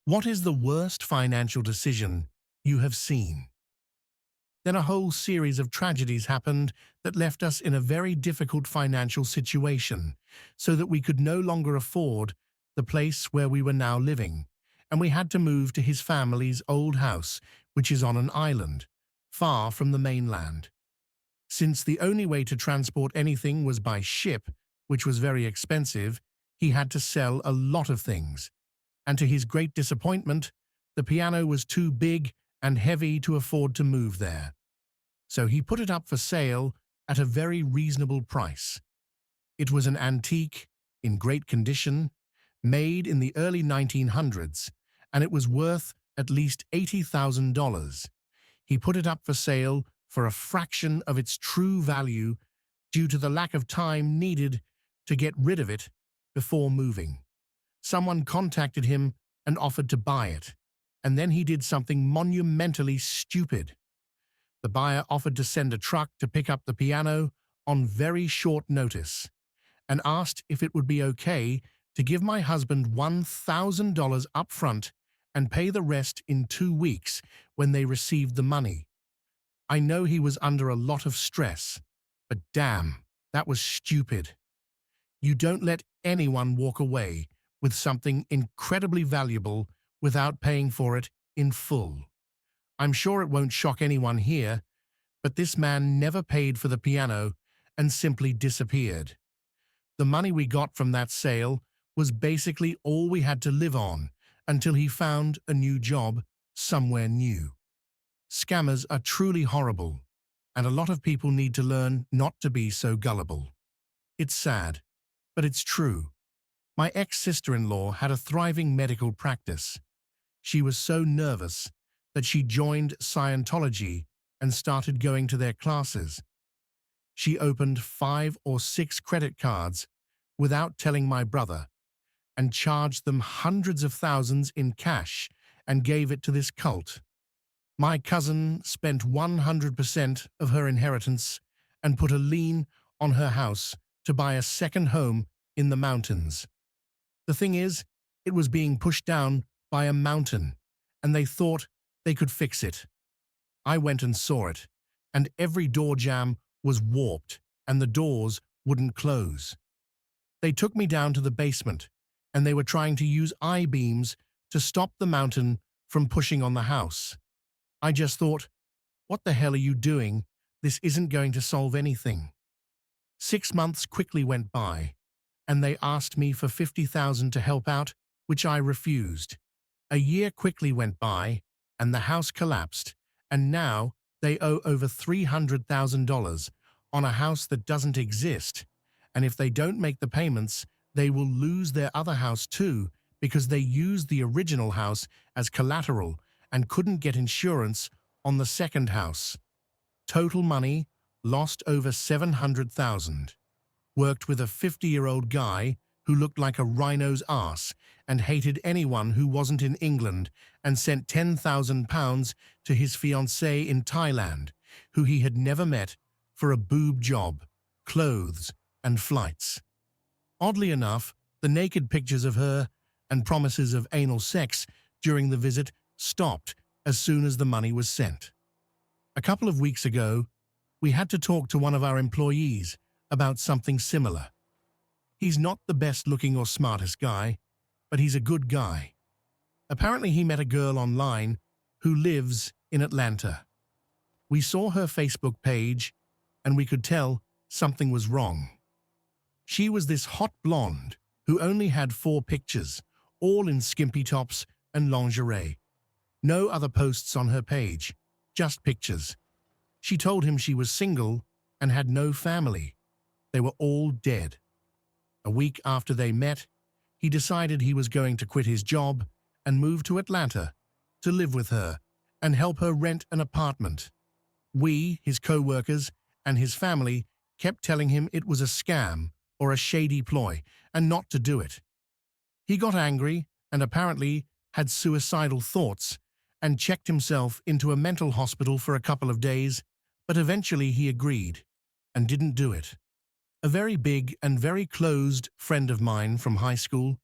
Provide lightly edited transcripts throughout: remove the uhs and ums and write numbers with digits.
What is the worst financial decision you have seen? Then a whole series of tragedies happened that left us in a very difficult financial situation, so that we could no longer afford the place where we were now living, and we had to move to his family's old house, which is on an island, far from the mainland. Since the only way to transport anything was by ship, which was very expensive, he had to sell a lot of things. And to his great disappointment, the piano was too big and heavy to afford to move there. So he put it up for sale at a very reasonable price. It was an antique, in great condition, made in the early 1900s, and it was worth at least $80,000. He put it up for sale for a fraction of its true value due to the lack of time needed to get rid of it before moving. Someone contacted him and offered to buy it, and then he did something monumentally stupid. The buyer offered to send a truck to pick up the piano on very short notice, and asked if it would be okay to give my husband $1,000 up front and pay the rest in 2 weeks when they received the money. I know he was under a lot of stress, but damn, that was stupid. You don't let anyone walk away with something incredibly valuable without paying for it in full. I'm sure it won't shock anyone here, but this man never paid for the piano and simply disappeared. The money we got from that sale was basically all we had to live on until he found a new job somewhere new. Scammers are truly horrible, and a lot of people need to learn not to be so gullible. It's sad, but it's true. My ex-sister-in-law had a thriving medical practice. She was so nervous that she joined Scientology and started going to their classes. She opened 5 or 6 credit cards without telling my brother and charged them hundreds of thousands in cash and gave it to this cult. My cousin spent 100% of her inheritance and put a lien on her house to buy a second home in the mountains. The thing is, it was being pushed down by a mountain, and they thought they could fix it. I went and saw it, and every door jamb was warped, and the doors wouldn't close. They took me down to the basement, and they were trying to use I-beams to stop the mountain from pushing on the house. I just thought, what the hell are you doing? This isn't going to solve anything. 6 months quickly went by, and they asked me for $50,000 to help out, which I refused. A year quickly went by, and the house collapsed, and now they owe over $300,000 on a house that doesn't exist, and if they don't make the payments, they will lose their other house too, because they used the original house as collateral and couldn't get insurance on the second house. Total money lost over $700,000. Worked with a 50-year-old guy who looked like a rhino's ass and hated anyone who wasn't in England, and sent £10,000 to his fiancée in Thailand, who he had never met, for a boob job, clothes, and flights. Oddly enough, the naked pictures of her and promises of anal sex during the visit stopped as soon as the money was sent. A couple of weeks ago, we had to talk to one of our employees about something similar. He's not the best-looking or smartest guy, but he's a good guy. Apparently he met a girl online who lives in Atlanta. We saw her Facebook page, and we could tell something was wrong. She was this hot blonde who only had 4 pictures, all in skimpy tops and lingerie. No other posts on her page, just pictures. She told him she was single and had no family. They were all dead. A week after they met, he decided he was going to quit his job and move to Atlanta to live with her and help her rent an apartment. We, his co-workers, and his family kept telling him it was a scam or a shady ploy and not to do it. He got angry and apparently had suicidal thoughts and checked himself into a mental hospital for a couple of days, but eventually he agreed and didn't do it. A very big and very closed friend of mine from high school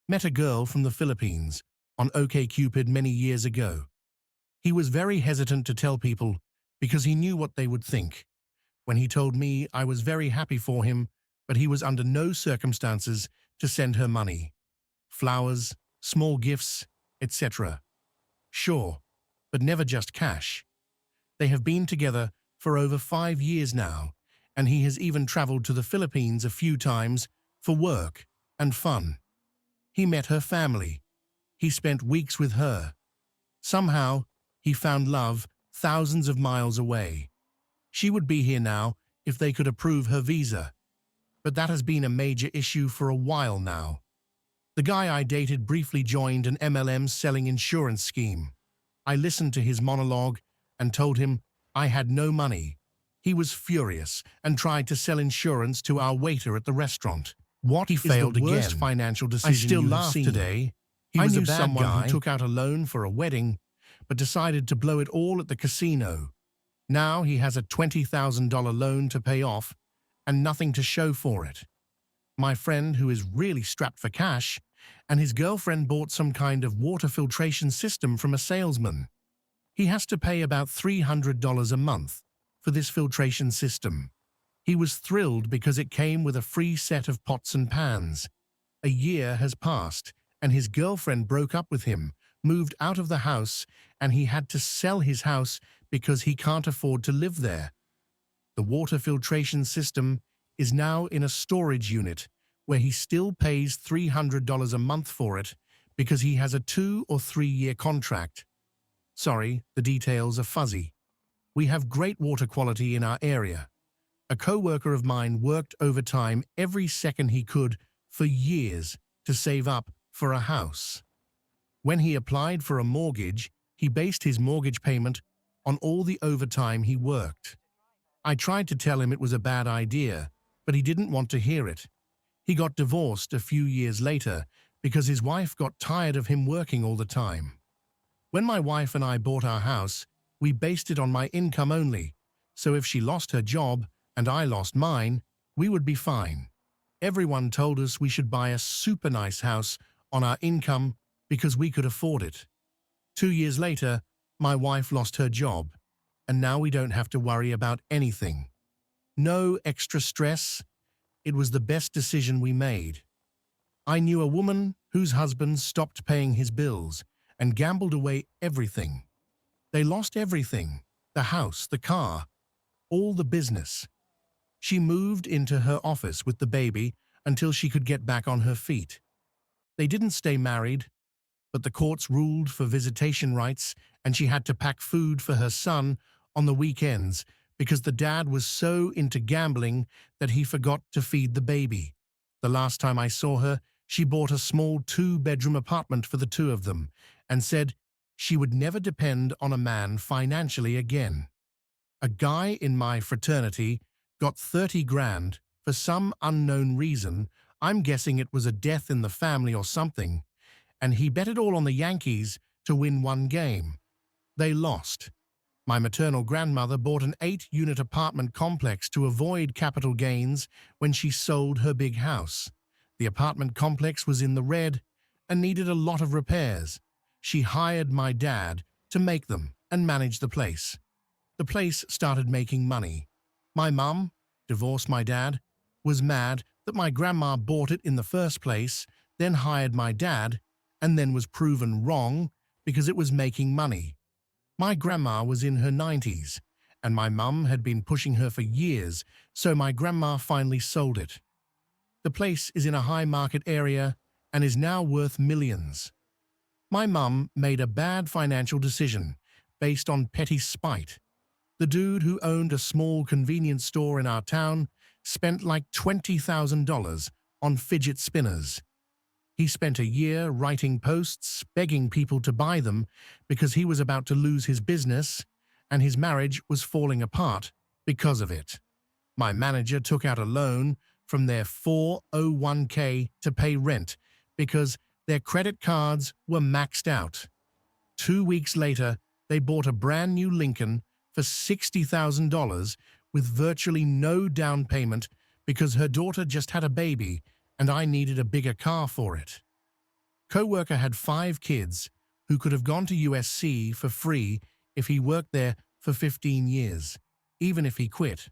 met a girl from the Philippines on OkCupid many years ago. He was very hesitant to tell people because he knew what they would think. When he told me, I was very happy for him, but he was under no circumstances to send her money. Flowers, small gifts, etc. Sure, but never just cash. They have been together for over 5 years now, and he has even traveled to the Philippines a few times for work and fun. He met her family. He spent weeks with her. Somehow, he found love thousands of miles away. She would be here now if they could approve her visa. But that has been a major issue for a while now. The guy I dated briefly joined an MLM selling insurance scheme. I listened to his monologue and told him I had no money. He was furious and tried to sell insurance to our waiter at the restaurant. What he failed the worst again. financial I decision still you have laugh seen. today. He I was a knew bad someone guy. who took out a loan for a wedding, but decided to blow it all at the casino. Now he has a $20,000 loan to pay off and nothing to show for it. My friend, who is really strapped for cash, and his girlfriend bought some kind of water filtration system from a salesman. He has to pay about $300 a month for this filtration system. He was thrilled because it came with a free set of pots and pans. A year has passed, and his girlfriend broke up with him, moved out of the house, and he had to sell his house because he can't afford to live there. The water filtration system is now in a storage unit where he still pays $300 a month for it because he has a 2 or 3 year contract. Sorry, the details are fuzzy. We have great water quality in our area. A co-worker of mine worked overtime every second he could for years to save up for a house. When he applied for a mortgage, he based his mortgage payment on all the overtime he worked. I tried to tell him it was a bad idea, but he didn't want to hear it. He got divorced a few years later because his wife got tired of him working all the time. When my wife and I bought our house, we based it on my income only, so if she lost her job and I lost mine, we would be fine. Everyone told us we should buy a super nice house on our income because we could afford it. 2 years later, my wife lost her job, and now we don't have to worry about anything. No extra stress. It was the best decision we made. I knew a woman whose husband stopped paying his bills and gambled away everything. They lost everything, the house, the car, all the business. She moved into her office with the baby until she could get back on her feet. They didn't stay married, but the courts ruled for visitation rights and she had to pack food for her son on the weekends because the dad was so into gambling that he forgot to feed the baby. The last time I saw her, she bought a small 2-bedroom apartment for the two of them and said she would never depend on a man financially again. A guy in my fraternity got 30 grand for some unknown reason. I'm guessing it was a death in the family or something, and he bet it all on the Yankees to win one game. They lost. My maternal grandmother bought an 8-unit apartment complex to avoid capital gains when she sold her big house. The apartment complex was in the red and needed a lot of repairs. She hired my dad to make them and manage the place. The place started making money. My mum, divorced my dad, was mad that my grandma bought it in the first place, then hired my dad, and then was proven wrong because it was making money. My grandma was in her 90s, and my mum had been pushing her for years, so my grandma finally sold it. The place is in a high market area and is now worth millions. My mum made a bad financial decision based on petty spite. The dude who owned a small convenience store in our town spent like $20,000 on fidget spinners. He spent a year writing posts begging people to buy them because he was about to lose his business and his marriage was falling apart because of it. My manager took out a loan from their 401k to pay rent because their credit cards were maxed out. 2 weeks later, they bought a brand new Lincoln for $60,000 with virtually no down payment because her daughter just had a baby and I needed a bigger car for it. Coworker had 5 kids who could have gone to USC for free if he worked there for 15 years, even if he quit.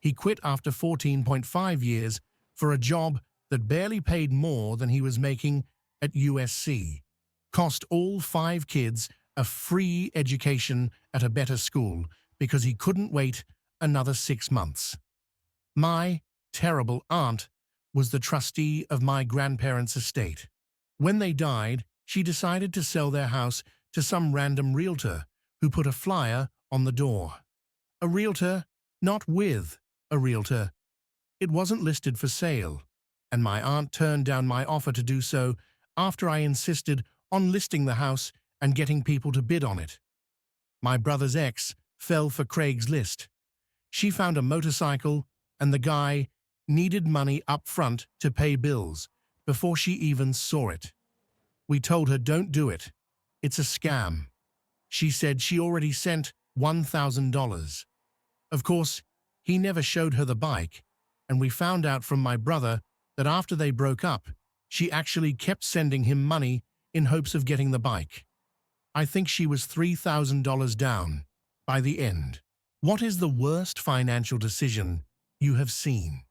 He quit after 14.5 years for a job that barely paid more than he was making at USC. Cost all 5 kids a free education at a better school because he couldn't wait another 6 months. My terrible aunt was the trustee of my grandparents' estate. When they died, she decided to sell their house to some random realtor who put a flyer on the door. A realtor, not with a realtor. It wasn't listed for sale, and my aunt turned down my offer to do so after I insisted on listing the house and getting people to bid on it. My brother's ex fell for Craigslist. She found a motorcycle, and the guy needed money up front to pay bills before she even saw it. We told her, "Don't do it. It's a scam." She said she already sent $1,000. Of course, he never showed her the bike, and we found out from my brother that after they broke up, she actually kept sending him money in hopes of getting the bike. I think she was $3,000 down by the end. What is the worst financial decision you have seen?